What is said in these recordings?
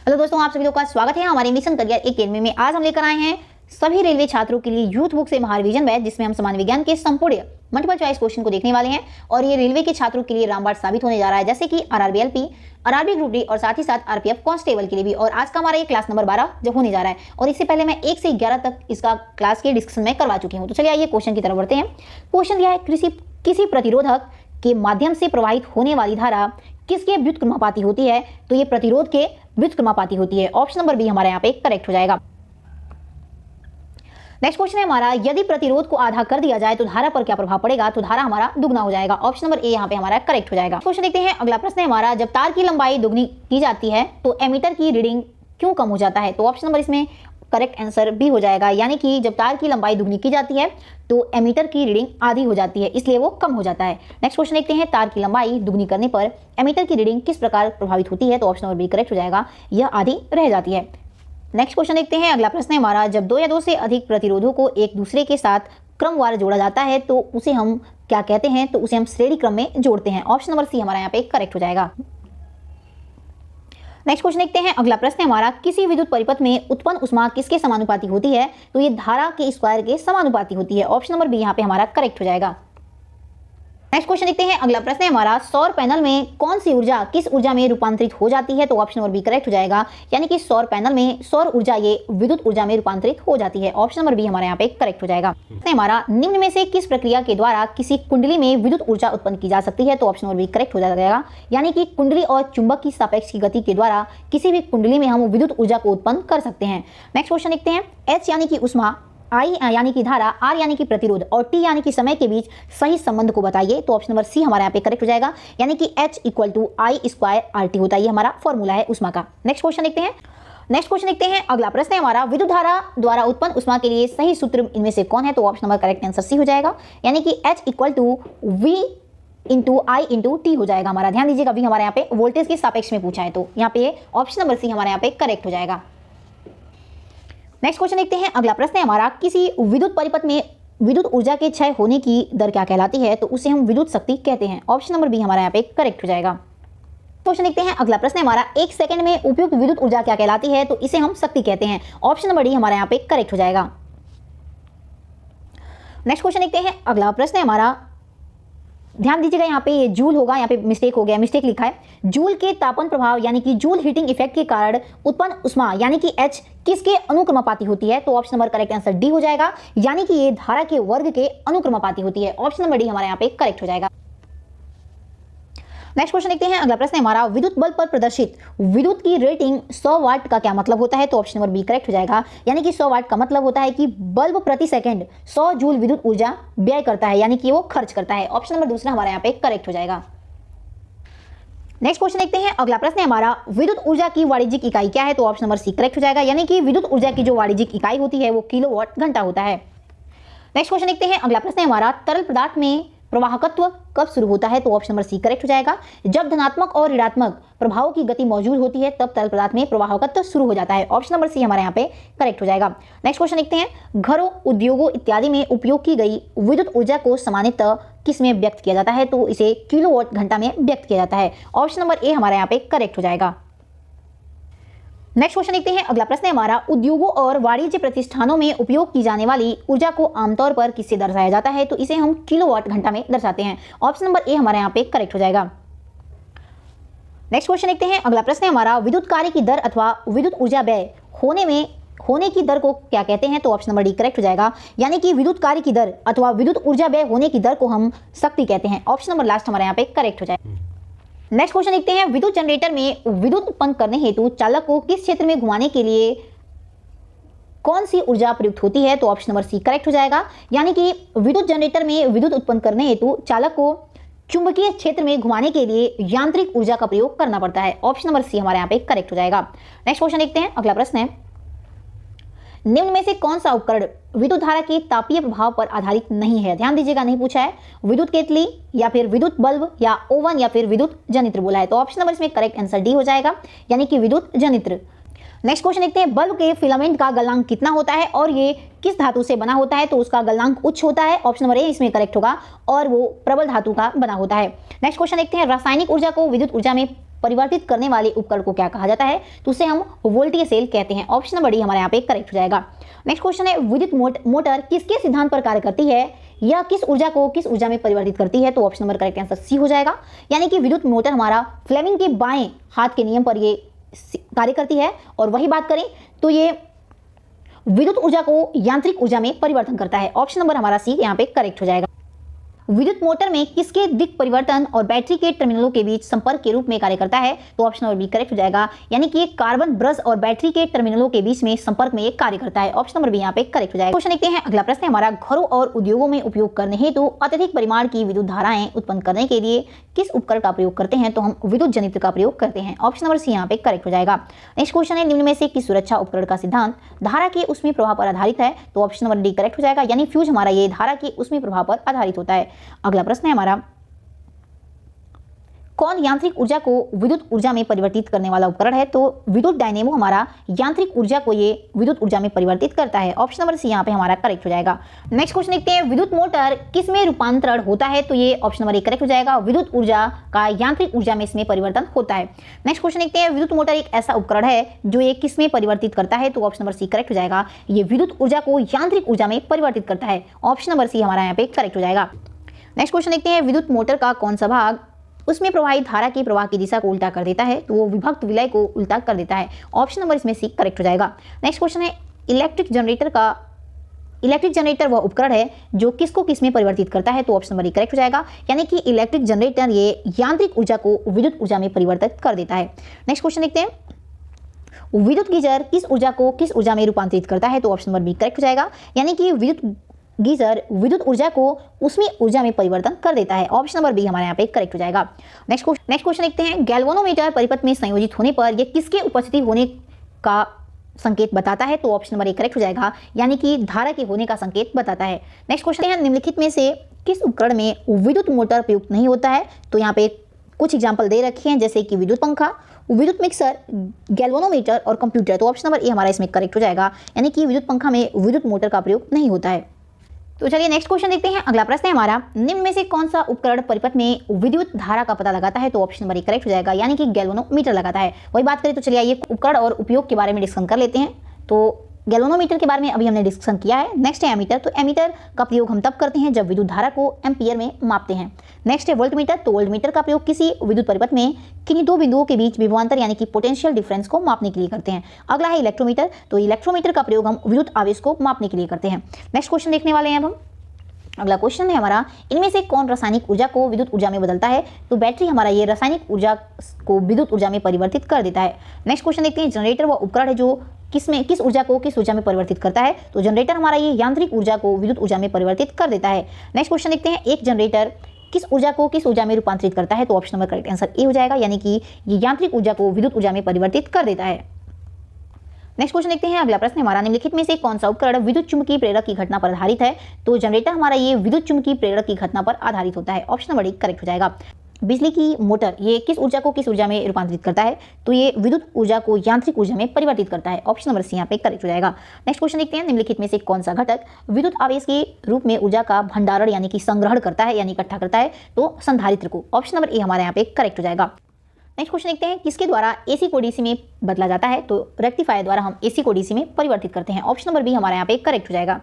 Hello दोस्तों, आप सभी लोगों का स्वागत है हमारे मिशन करियर एकेडमी में। आज हम लेकर आए हैं सभी रेलवे छात्रों के लिए यूथ बुक से महाविजन बैच, जिसमें हम सामान्य विज्ञान के संपूर्ण मल्टीपल चॉइस क्वेश्चन को देखने वाले हैं और ये रेलवे के छात्रों के लिए रामबाण साबित होने जा रहा है, जैसे कि आरआरबी, आरआरबी ग्रुप डी और साथ ही साथ आरपीएफ कांस्टेबल के लिए भी। और आज का हमारा ये क्लास नंबर 12 जो होने जा रहा है और इससे पहले मैं 1 से 11 तक इसका क्लास के डिस्कशन में करवा चुकी हूँ। तो चलिए आइए क्वेश्चन की तरफ बढ़ते हैं। क्वेश्चन दिया है, किसी प्रतिरोधक के माध्यम से प्रवाहित होने वाली धारा किसके व्युत्क्रमापाती होती है? तो ये प्रतिरोध के व्युत्क्रमापाती होती है। ऑप्शन नंबर बी हमारे यहाँ पे करेक्ट हो जाएगा। नेक्स्ट क्वेश्चन है हमारा, यदि प्रतिरोध को आधा कर दिया जाए तो धारा पर क्या प्रभाव पड़ेगा? तो धारा हमारा दुगना हो जाएगा। ऑप्शन नंबर ए यहाँ पे हमारा करेक्ट हो जाएगा। क्वेश्चन देखते हैं, अगला प्रश्न है हमारा, जब तार की लंबाई दुगनी की जाती है तो एमीटर की रीडिंग क्यों कम हो जाता है? तो ऑप्शन नंबर इसमें करेक्ट आंसर बी हो जाएगा, यानी कि जब तार की लंबाई दुगनी की जाती है तो एमीटर की रीडिंग आधी हो जाती है, इसलिए वो कम हो जाता है। नेक्स्ट क्वेश्चन देखते हैं, तार की लंबाई दुगनी करने पर एमीटर की रीडिंग किस प्रकार प्रभावित होती है? तो ऑप्शन नंबर बी करेक्ट हो जाएगा, यह आधी रह जाती है। नेक्स्ट क्वेश्चन देखते हैं, अगला प्रश्न है हमारा, जब 2 या 2 से अधिक प्रतिरोधों को एक दूसरे के साथ क्रमवार जोड़ा जाता है तो उसे हम क्या कहते हैं? तो उसे हम श्रेणी क्रम में जोड़ते हैं। ऑप्शन नंबर सी हमारा यहाँ पे करेक्ट हो जाएगा। नेक्स्ट क्वेश्चन देखते हैं, अगला प्रश्न है हमारा, किसी विद्युत परिपथ में उत्पन्न ऊष्मा किसके समानुपाती होती है? तो ये धारा के स्क्वायर के समानुपाती होती है। ऑप्शन नंबर बी यहाँ पे हमारा करेक्ट हो जाएगा। नेक्स्ट क्वेश्चन देखते हैं, अगला प्रश्न है हमारा, सौर पैनल में कौन सी ऊर्जा किस ऊर्जा में रूपांतरित हो जाती है? तो ऑप्शन नंबर बी करेक्ट हो जाएगा, यानी कि सौर पैनल में सौर ऊर्जा ये विद्युत ऊर्जा में रूपांतरित हो जाती है। ऑप्शन नंबर बी हमारे यहाँ पे करेक्ट हो जाएगा। हमारा, निम्न में से किस प्रक्रिया के द्वारा किसी कुंडली में विद्युत ऊर्जा उत्पन्न की जा सकती है? तो ऑप्शन नंबर बी करेक्ट हो जाएगा, यानी कि कुंडली और चुंबक की सापेक्ष की गति के द्वारा किसी भी कुंडली में हम विद्युत ऊर्जा को उत्पन्न कर सकते हैं। नेक्स्ट क्वेश्चन देखते हैं, एच यानी कि ऊष्मा, आई यानी कि धारा, आर यानी कि प्रतिरोध और टी यानी कि समय के बीच सही संबंध को बताइए। तो ऑप्शन नंबर सी हमारे यहाँ पे करेक्ट हो जाएगा, यानी कि H = I स्क्वायर RT होता है, ये हमारा फॉर्मूला है ऊष्मा का। नेक्स्ट क्वेश्चन देखते हैं, अगला प्रश्न है हमारा, विद्युत धारा द्वारा उत्पन्न ऊष्मा के लिए सही सूत्र इनमें से कौन है? तो option number correct answer C हो जाएगा, यानी कि H = V × I × T हो जाएगा हमारा। ध्यान दीजिएगा, V हमारे यहाँ पे वोल्टेज के सापेक्ष में पूछा है, तो यहाँ पे ऑप्शन नंबर सी हमारे यहाँ पे करेक्ट हो जाएगा। नेक्स्ट क्वेश्चन देखते हैं, अगला प्रश्न है हमारा, किसी विद्युत परिपथ में विद्युत ऊर्जा के क्षय होने की दर क्या कहलाती है? तो उसे हम विद्युत शक्ति कहते हैं। ऑप्शन नंबर बी हमारा यहाँ पे करेक्ट हो जाएगा। क्वेश्चन देखते हैं, अगला प्रश्न है हमारा, 1 सेकंड में उपयुक्त विद्युत ऊर्जा क्या कहलाती है? तो इसे हम शक्ति कहते हैं। ऑप्शन नंबर डी हमारा यहाँ पे करेक्ट हो जाएगा। नेक्स्ट क्वेश्चन देखते हैं, अगला प्रश्न है हमारा, ध्यान दीजिएगा यहाँ पे ये जूल होगा, यहाँ पे मिस्टेक हो गया, मिस्टेक लिखा है। जूल के तापन प्रभाव यानी कि जूल हीटिंग इफेक्ट के कारण उत्पन्न ऊष्मा यानी कि H किसके अनुक्रमापाती होती है? तो option number correct answer D हो जाएगा, यानी कि ये धारा के वर्ग के अनुक्रमापाती होती है। ऑप्शन नंबर डी हमारे यहाँ पे करेक्ट हो जाएगा। नेक्स्ट क्वेश्चन देखते हैं, अगला प्रश्न है हमारा, विद्युत बल्ब पर प्रदर्शित विद्युत की रेटिंग 100 वाट का क्या मतलब होता है? तो ऑप्शन नंबर बी करेक्ट हो जाएगा, यानी कि 100 वाट का मतलब होता है कि बल्ब प्रति सेकंड 100 जूल विद्युत ऊर्जा व्यय करता है, यानी कि वो खर्च करता है। ऑप्शन नंबर दूसरा हमारे यहाँ पे करेक्ट हो जाएगा। नेक्स्ट क्वेश्चन देखते हैं, अगला प्रश्न है हमारा, विद्युत ऊर्जा की वाणिज्यिक इकाई क्या है? तो ऑप्शन नंबर सी करेक्ट हो जाएगा, यानी कि विद्युत ऊर्जा की जो वाणिज्यिक इकाई होती है वो किलोवाट घंटा होता है। नेक्स्ट क्वेश्चन देखते हैं, अगला प्रश्न है हमारा, तरल पदार्थ में प्रवाहकत्व कब शुरू होता है? तो ऑप्शन नंबर सी करेक्ट हो जाएगा, जब धनात्मक और ऋणात्मक प्रभावों की गति मौजूद होती है तब तरल पदार्थ में प्रवाहकत्व शुरू हो जाता है। ऑप्शन नंबर सी हमारे यहाँ पे करेक्ट हो जाएगा। नेक्स्ट क्वेश्चन देखते हैं, घरों, उद्योगों इत्यादि में उपयोग की गई विद्युत ऊर्जा को सामान्यतः किस में व्यक्त किया जाता है? तो इसे किलोवाट घंटा में व्यक्त किया जाता है। ऑप्शन नंबर ए हमारे यहाँ पे करेक्ट हो जाएगा। नेक्स्ट क्वेश्चन देखते हैं, अगला प्रश्न है हमारा, उद्योगों और वाणिज्य प्रतिष्ठानों में उपयोग की जाने वाली ऊर्जा को आमतौर पर किससे दर्शाया जाता है? तो इसे हम किलोवाट घंटा में दर्शाते हैं। ऑप्शन नंबर ए हमारे यहाँ पे करेक्ट हो जाएगा। नेक्स्ट क्वेश्चन देखते हैं, अगला प्रश्न है हमारा, विद्युत कार्य की दर अथवा विद्युत ऊर्जा व्यय होने की दर को क्या कहते हैं? तो ऑप्शन नंबर डी करेक्ट हो जाएगा, यानी कि विद्युत कार्य की दर अथवा विद्युत ऊर्जा व्यय होने की दर को हम शक्ति कहते हैं। ऑप्शन नंबर लास्ट हमारे यहाँ पे करेक्ट हो जाएगा। नेक्स्ट क्वेश्चन देखते हैं, विद्युत जनरेटर में विद्युत उत्पन्न करने हेतु चालक को किस क्षेत्र में घुमाने के लिए कौन सी ऊर्जा प्रयुक्त होती है? तो ऑप्शन नंबर सी करेक्ट हो जाएगा, यानी कि विद्युत जनरेटर में विद्युत उत्पन्न करने हेतु चालक को चुंबकीय क्षेत्र में घुमाने के लिए यांत्रिक ऊर्जा का प्रयोग करना पड़ता है। ऑप्शन नंबर सी हमारे यहाँ पे करेक्ट हो जाएगा। नेक्स्ट क्वेश्चन देखते हैं, अगला प्रश्न है, निम्न में से कौन सा उपकरण विद्युत धारा के तापीय प्रभाव पर आधारित नहीं है? ध्यान दीजिएगा, नहीं पूछा है विद्युत केतली या फिर विद्युत बल्ब या ओवन या फिर विद्युत जनित्र बोला है, तो ऑप्शन नंबर इसमें करेक्ट आंसर डी हो जाएगा, यानी कि विद्युत जनित्र। नेक्स्ट क्वेश्चन देखते हैं, बल्ब के फिलामेंट का गलनांक कितना होता है और ये किस धातु से बना होता है? तो उसका गलनांक उच्च होता है। ऑप्शन नंबर ए इसमें करेक्ट होगा, और वो प्रबल धातु का बना होता है। नेक्स्ट क्वेश्चन देखते हैं, रासायनिक ऊर्जा को विद्युत ऊर्जा में परिवर्तित करने वाले उपकरण को क्या कहा जाता है, तो उसे हम वोल्टेज सेल कहते हैं। ऑप्शन नंबर डी हमारे यहाँ पे करेक्ट हो जाएगा। नेक्स्ट क्वेश्चन है, विद्युत मोटर किसके सिद्धांत पर कार्य करती है या किस ऊर्जा को किस ऊर्जा में परिवर्तित करती है, तो option number correct answer C हो जाएगा। यानी कि विद्युत मोटर हमारा फ्लेमिंग के बाएं हाथ के नियम पर ये कार्य करती है, और वही बात करें तो ये विद्युत ऊर्जा को यांत्रिक ऊर्जा में परिवर्तन करता है। ऑप्शन नंबर हमारा सी यहाँ पे करेक्ट हो जाएगा। विद्युत मोटर में किसके दिक् परिवर्तन और बैटरी के टर्मिनलों के बीच संपर्क के रूप में कार्य करता है, तो ऑप्शन नंबर बी करेक्ट हो जाएगा। यानी कि कार्बन ब्रश और बैटरी के टर्मिनलों के बीच में संपर्क में एक कार्य करता है। ऑप्शन नंबर बी यहाँ पे करेक्ट हो जाएगा। क्वेश्चन देखते हैं, अगला प्रश्न हमारा, घरों और उद्योगों में उपयोग करने हेतु अत्यधिक परिमाण की विद्युत धाराएं उत्पन्न करने के लिए किस उपकरण का प्रयोग करते हैं, तो हम विद्युत जनित्र का प्रयोग करते हैं। ऑप्शन नंबर सी यहाँ पे करेक्ट हो जाएगा। नेक्स्ट क्वेश्चन है, निम्न में से किस सुरक्षा उपकरण का सिद्धांत धारा के ऊष्मीय प्रवाह पर आधारित है, तो ऑप्शन नंबर डी करेक्ट हो जाएगा। यानी फ्यूज हमारा ये धारा के ऊष्मीय प्रवाह पर आधारित होता है। अगला प्रश्न है हमारा, कौन यांत्रिक ऊर्जा को विद्युत ऊर्जा में परिवर्तित करने वाला उपकरण है, तो विद्युत डायनेमो हमारा यांत्रिक ऊर्जा को ये विद्युत ऊर्जा में परिवर्तित करता है। ऑप्शन नंबर सी यहाँ पे हमारा करेक्ट हो जाएगा। नेक्स्ट क्वेश्चन देखते हैं, विद्युत मोटर किस में रूपांतरण होता है, तो ये ऑप्शन नंबर ए करेक्ट हो जाएगा। विद्युत ऊर्जा का यांत्रिक ऊर्जा में इसमें परिवर्तन होता है। नेक्स्ट क्वेश्चन देखते हैं, विद्युत मोटर एक ऐसा उपकरण है जो ये किस में परिवर्तित करता है, तो ऑप्शन नंबर सी करेक्ट हो जाएगा। ये विद्युत ऊर्जा को यांत्रिक ऊर्जा में परिवर्तित करता है। ऑप्शन नंबर सी हमारा यहाँ पे करेक्ट हो जाएगा। नेक्स्ट क्वेश्चन देखते हैं, विद्युत मोटर का कौन सा भाग उसमें प्रवाहित धारा के प्रवाह की दिशा को उल्टा कर देता है, तो वो विभक्त विलय को उल्टा कर देता है। ऑप्शन नंबर इसमें सी करेक्ट हो जाएगा। नेक्स्ट क्वेश्चन है, इलेक्ट्रिक जनरेटर वह उपकरण है जो किसको किस में परिवर्तित करता है, तो ऑप्शन नंबर करेक्ट हो जाएगा। यानी कि इलेक्ट्रिक जनरेटर ये यांत्रिक ऊर्जा को विद्युत ऊर्जा में परिवर्तित कर देता है। नेक्स्ट क्वेश्चन देखते हैं, विद्युत गीजर किस ऊर्जा को किस ऊर्जा में रूपांतरित करता है, तो ऑप्शन नंबर बी करेक्ट हो जाएगा। यानी कि विद्युत गीजर विद्युत ऊर्जा को उसमें ऊर्जा में परिवर्तन कर देता है। ऑप्शन नंबर बी हमारे यहाँ पे करेक्ट हो जाएगा। नेक्स्ट क्वेश्चन देखते हैं, गैल्वेनोमीटर परिपथ में संयोजित होने पर यह किसके उपस्थिति होने का संकेत बताता है, तो ऑप्शन नंबर ए करेक्ट हो जाएगा। यानी कि धारा के होने का संकेत बताता है। नेक्स्ट क्वेश्चन है, निम्नलिखित में से किस उपकरण में विद्युत मोटर प्रयुक्त नहीं होता है, तो यहाँ पे कुछ एग्जाम्पल दे रखे हैं, जैसे कि विद्युत पंखा, विद्युत मिक्सर, गैल्वेनोमीटर और कंप्यूटर, तो ऑप्शन नंबर ए हमारा इसमें करेक्ट हो जाएगा। यानी कि विद्युत पंखा में विद्युत मोटर का प्रयोग नहीं होता है। तो चलिए नेक्स्ट क्वेश्चन देखते हैं। अगला प्रश्न है हमारा, निम्न में से कौन सा उपकरण परिपथ में विद्युत धारा का पता लगाता है, तो ऑप्शन नंबर ए करेक्ट हो जाएगा। यानी कि गैल्वेनोमीटर लगाता है। वही बात करें तो चलिए आइए उपकरण और उपयोग के बारे में डिस्कशन कर लेते हैं। तो गैल्वेनोमीटर के बारे में अभी हमने डिस्कशन किया है। नेक्स्ट है एमीटर। तो एमीटर का प्रयोग हम तब करते हैं जब विद्युत धारा को एम्पियर में मापते हैं। नेक्स्ट है वोल्टमीटर। तो वोल्टमीटर का प्रयोग किसी विद्युत परिपथ में किन्हीं दो बिंदुओं के बीच विभवांतर यानी कि पोटेंशियल डिफरेंस को मापने के लिए करते हैं। अगला है इलेक्ट्रोमीटर। तो इलेक्ट्रोमीटर का प्रयोग हम विद्युत आवेश को मापने के लिए करते हैं। नेक्स्ट क्वेश्चन देखने वाले हैं अब हम। अगला क्वेश्चन है हमारा, इनमें से कौन रासायनिक ऊर्जा को विद्युत ऊर्जा में बदलता है, तो बैटरी हमारा ये रासायनिक ऊर्जा को विद्युत ऊर्जा में परिवर्तित कर देता है। नेक्स्ट क्वेश्चन देखते हैं, जनरेटर वह उपकरण है जो किस ऊर्जा को किस ऊर्जा में परिवर्तित करता है, तो जनरेटर हमारा ये यांत्रिक ऊर्जा को विद्युत ऊर्जा में परिवर्तित कर देता है। नेक्स्ट क्वेश्चन देखते हैं, एक जनरेटर किस ऊर्जा को किस ऊर्जा में रूपांतरित करता है, तो option number correct answer A हो जाएगा। यानी कि ये यांत्रिक ऊर्जा को विद्युत ऊर्जा में परिवर्तित कर देता है। नेक्स्ट क्वेश्चन देखते हैं। अगला प्रश्न हमारा, निम्नलिखित में से कौन सा उपकरण विद्युत चुम्बकीय प्रेरक की घटना पर आधारित है, तो जनरेटर हमारा ये विद्युत चुम्बकीय प्रेरक की घटना पर आधारित होता है। ऑप्शन नंबर डी करेक्ट हो जाएगा। बिजली की मोटर ये किस ऊर्जा को किस ऊर्जा में रूपांतरित करता है, तो ये विद्युत ऊर्जा को यांत्रिक ऊर्जा में परिवर्तित करता है। ऑप्शन नंबर सी यहाँ पे करेक्ट हो जाएगा। नेक्स्ट क्वेश्चन देखते हैं, निम्नलिखित में से कौन सा घटक विद्युत आवेश के रूप में ऊर्जा का भंडारण यानी कि संग्रहण करता है यानी इकट्ठा करता है, तो संधारित्र को। ऑप्शन नंबर ए हमारे यहाँ पे करेक्ट हो जाएगा। नेक्स्ट क्वेश्चन देखते हैं, किसके द्वारा एसी को डीसी में बदला जाता है, तो रेक्टिफायर द्वारा हम एसी को डीसी में परिवर्तित करते हैं। ऑप्शन नंबर बी हमारे यहाँ पे करेक्ट हो जाएगा।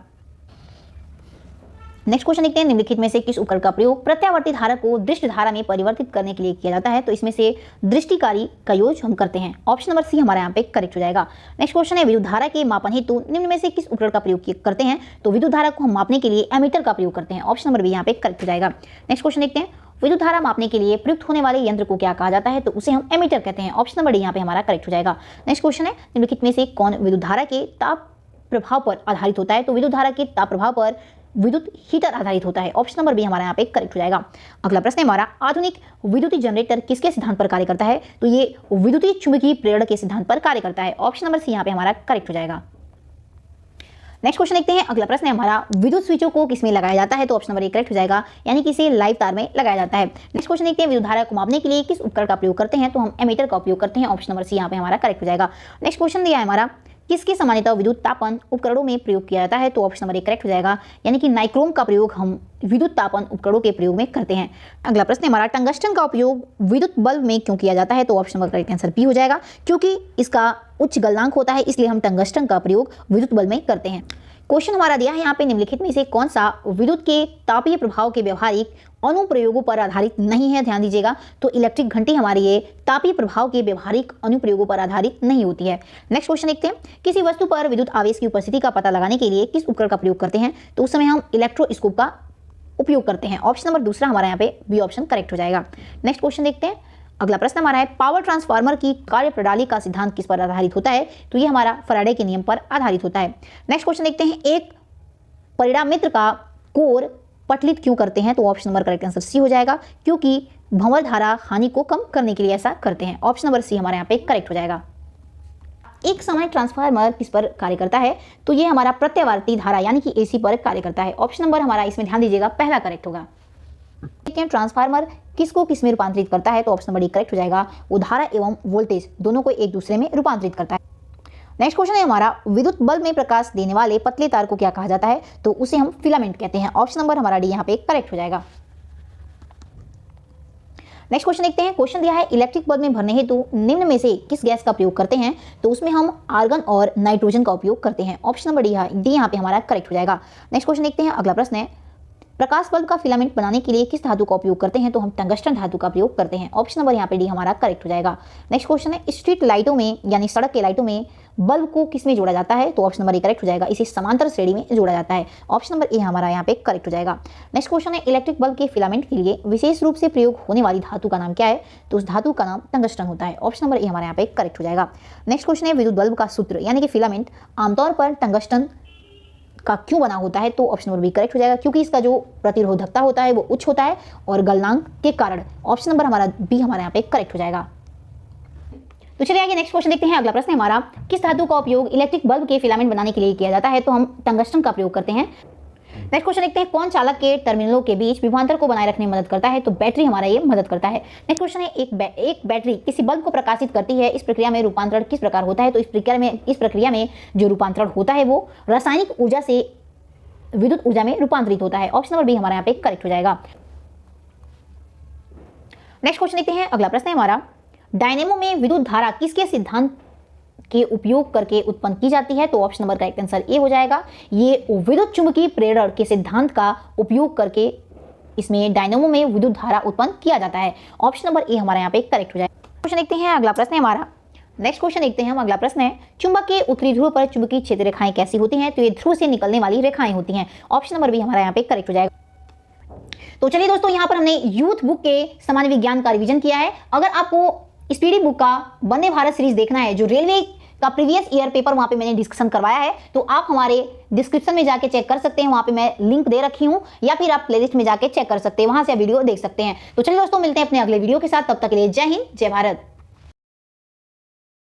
नेक्स्ट क्वेश्चन देखते हैं, निम्नलिखित में से किस उपकरण का प्रयोग प्रत्यावर्ती धारा को दृष्टि धारा में परिवर्तित करने के लिए किया जाता है, तो इसमें से दृष्टिकारी का यूज हम करते हैं। ऑप्शन नंबर सी हमारे यहाँ पे करेक्ट हो जाएगा। नेक्स्ट क्वेश्चन है, विद्युत धारा के मापन हेतु निम्न में से किस उपकरण का प्रयोग करते हैं, तो विद्युत धारा को हम मापने के लिए एमीटर का प्रयोग करते हैं। ऑप्शन नंबर बी यहाँ पे करेक्ट हो जाएगा। नेक्स्ट क्वेश्चन देखते हैं, विद्युत धारा मापने के लिए प्रयुक्त होने वाले यंत्र को क्या कहा जाता है, तो उसे हम एमीटर कहते हैं। ऑप्शन नंबर डी यहाँ पे हमारा करेक्ट हो जाएगा। नेक्स्ट क्वेश्चन है, निम्नलिखित में से कौन विद्युत धारा के ताप प्रभाव पर आधारित होता है, तो विद्युत धारा के ताप प्रभाव पर विद्युत हीटर आधारित होता है। ऑप्शन नंबर बी हमारा यहाँ पे करेक्ट हो जाएगा। अगला प्रश्न है हमारा, आधुनिक विद्युतीय जनरेटर किसके सिद्धांत पर कार्य करता है, तो ये विद्युतीय चुंबकीय प्रेरण के सिद्धांत पर कार्य करता है। ऑप्शन नंबर सी यहाँ पे हमारा करेक्ट हो जाएगा। नेक्स्ट क्वेश्चन देखते हैं। अगला प्रश्न है हमारा, विद्युत स्विचों को किसमें लगाया जाता है, तो ऑप्शन नंबर ए करेक्ट हो जाएगा। यानी कि इसे लाइव तार में लगाया जाता है। नेक्स्ट क्वेश्चन देखते हैं, विद्युत धारा को मापने के लिए किस उपकरण का प्रयोग करते हैं, तो हम एमीटर का उपयोग करते हैं। ऑप्शन नंबर सी यहाँ पे हमारा करेक्ट हो जाएगा। नेक्स्ट क्वेश्चन दिया है हमारा, किसके सामान्यतः विद्युत तापन उपकरणों में प्रयोग किया जाता है? तो ऑप्शन नंबर 1 करेक्ट हो जाएगा, यानी कि नाइक्रोम का प्रयोग हम विद्युत तापन उपकरणों के प्रयोग में करते हैं। अगला प्रश्न हमारा, टंगस्टन का उपयोग विद्युत बल्ब में क्यों किया जाता है? तो option number correct answer B हो जाएगा, क्योंकि इसका उच्च गलनांक होता है, इसलिए हम टंगस्टन का प्रयोग विद्युत बल्ब में करते हैं। क्वेश्चन हमारा दिया है यहाँ पे, निम्नलिखित में से कौन सा विद्युत के तापीय प्रभाव के व्यवहारिक अनुप्रयोगों पर आधारित नहीं है? ध्यान दीजिएगा, तो इलेक्ट्रिक घंटी हमारी ये तापीय प्रभाव के व्यवहारिक अनुप्रयोगों पर आधारित नहीं होती है। नेक्स्ट क्वेश्चन देखते हैं, किसी वस्तु पर विद्युत आवेश की उपस्थिति का पता लगाने के लिए किस उपकरण का प्रयोग करते हैं? तो उस समय हम इलेक्ट्रोस्कोप का उपयोग करते हैं। ऑप्शन नंबर दूसरा हमारा यहाँ पे बी ऑप्शन करेक्ट हो जाएगा। नेक्स्ट क्वेश्चन देखते हैं, अगला प्रश्न हमारा है, पावर ट्रांसफार्मर की कार्यप्रणाली का सिद्धांत किस पर आधारित होता है? तो ये हमारा फैराडे के नियम पर आधारित होता है। नेक्स्ट क्वेश्चन देखते हैं, एक परिणामित्र का कोर पटलित क्यों करते हैं? तो option number correct answer C हो जाएगा, क्योंकि भंवर धारा हानि को कम करने के लिए ऐसा करते हैं। ऑप्शन नंबर सी हमारे यहाँ पे करेक्ट हो जाएगा। एक सामान्य ट्रांसफार्मर किस पर कार्य करता है? तो ये हमारा प्रत्यावर्ती धारा यानी कि एसी पर कार्य करता है। ऑप्शन नंबर हमारा इसमें ध्यान दीजिएगा पहला करेक्ट होगा। ट्रांसफार्मर किसको किस में रूपांतरित करता है? तो ऑप्शन नंबर डी करेक्ट हो जाएगा, वो धारा एवं वोल्टेज दोनों को एक दूसरे में रूपांतरित करता है। नेक्स्ट क्वेश्चन है हमारा, विद्युत बल्ब में प्रकाश देने वाले पतले तार को क्या कहा जाता है? तो उसे हम फिलामेंट कहते हैं। ऑप्शन नंबर हमारा डी यहाँ पे करेक्ट हो जाएगा। नेक्स्ट क्वेश्चन देखते हैं, क्वेश्चन दिया है, इलेक्ट्रिक बल्ब में भरने हेतु निम्न में से किस गैस का प्रयोग करते हैं? तो उसमें हम आर्गन और नाइट्रोजन का उपयोग करते हैं। ऑप्शन नंबर डी यहाँ पे हमारा करेक्ट हो जाएगा। नेक्स्ट क्वेश्चन देखते हैं, अगला प्रश्न है, प्रकाश बल्ब का फिलामेंट बनाने के लिए किस धातु का उपयोग करते हैं? तो हम टंगस्टन धातु का प्रयोग करते हैं। ऑप्शन नंबर यहाँ पे डी हमारा करेक्ट हो जाएगा। नेक्स्ट क्वेश्चन है, स्ट्रीट लाइटों में यानी सड़क के लाइटों में बल्ब को किस में जोड़ा जाता है? तो ऑप्शन नंबर ए करेक्ट हो जाएगा, इसे समांतर श्रेणी में जोड़ा जाता है। ऑप्शन नंबर ए हमारा यहाँ पे करेक्ट हो जाएगा। नेक्स्ट क्वेश्चन है, इलेक्ट्रिक बल्ब के फिलामेंट के लिए विशेष रूप से प्रयोग होने वाली धातु का नाम क्या है? तो उस धातु का नाम टंगस्टन होता है। ऑप्शन नंबर ए हमारे यहाँ पे करेक्ट हो जाएगा। नेक्स्ट क्वेश्चन है, विद्युत बल्ब का सूत्र यानी कि फिलामेंट आमतौर पर टंगस्टन का क्यों बना होता है? तो ऑप्शन नंबर बी करेक्ट हो जाएगा, क्योंकि इसका जो प्रतिरोधकता होता है वो उच्च होता है और गलनांक के कारण। ऑप्शन नंबर हमारा बी हमारे यहाँ पे करेक्ट हो जाएगा। तो चलिए आगे नेक्स्ट क्वेश्चन देखते हैं। अगला प्रश्न है हमारा, किस धातु का उपयोग इलेक्ट्रिक बल्ब के फिलामेंट बनाने के लिए किया जाता है? तो हम टंगस्टन का प्रयोग करते हैं। नेक्स्ट क्वेश्चन देखते हैं, कौन चालक के टर्मिनलों के बीच विभवांतर को बनाए रखने में मदद करता है? तो बैटरी हमारा ये मदद करता है। नेक्स्ट क्वेश्चन है, एक बैटरी किसी बल्ब को प्रकाशित करती है, इस प्रक्रिया में रूपांतरण किस प्रकार होता है? तो इस प्रक्रिया में जो रूपांतरण होता है वो रासायनिक ऊर्जा से विद्युत ऊर्जा में रूपांतरित होता है। ऑप्शन नंबर बी हमारे यहाँ पे करेक्ट हो जाएगा। नेक्स्ट क्वेश्चन देखते हैं, अगला प्रश्न है हमारा, डायनेमो में विद्युत धारा किसके सिद्धांत के उपयोग करके उत्पन्न की जाती है? तो option number correct answer A हो जाएगा, ये विद्युत चुंबकीय प्रेरण के सिद्धांत का उपयोग करके इसमें डायनेमो में विद्युत धारा उत्पन्न किया जाता है। ऑप्शन नंबर ए हमारे यहाँ पे करेक्ट हो जाएगा। क्वेश्चन देखते हैं, अगला प्रश्न है हमारा, नेक्स्ट क्वेश्चन देखते हैं हम। अगला प्रश्न है, चुंबक के उत्तरी ध्रुव पर चुंबकीय क्षेत्र रेखाएं कैसी होती हैं? तो ये ध्रुव से निकलने वाली रेखाएं होती हैं। ऑप्शन नंबर बी हमारा यहाँ पे करेक्ट हो जाएगा। तो चलिए दोस्तों, यहाँ पर हमने यूथ बुक के सामान्य विज्ञान का रिवीजन किया है। अगर आपको स्पीडी बुक का वंदे भारत सीरीज देखना है, जो रेलवे का प्रीवियस ईयर पेपर वहां पे मैंने डिस्कशन करवाया है, तो आप हमारे डिस्क्रिप्शन में जाके चेक कर सकते हैं, वहां पे मैं लिंक दे रखी हूं, या फिर आप प्लेलिस्ट में जाके चेक कर सकते हैं, वहां से आप वीडियो देख सकते हैं। तो चलिए दोस्तों, मिलते हैं अपने अगले वीडियो के साथ, तब तक के लिए जय हिंद, जय भारत।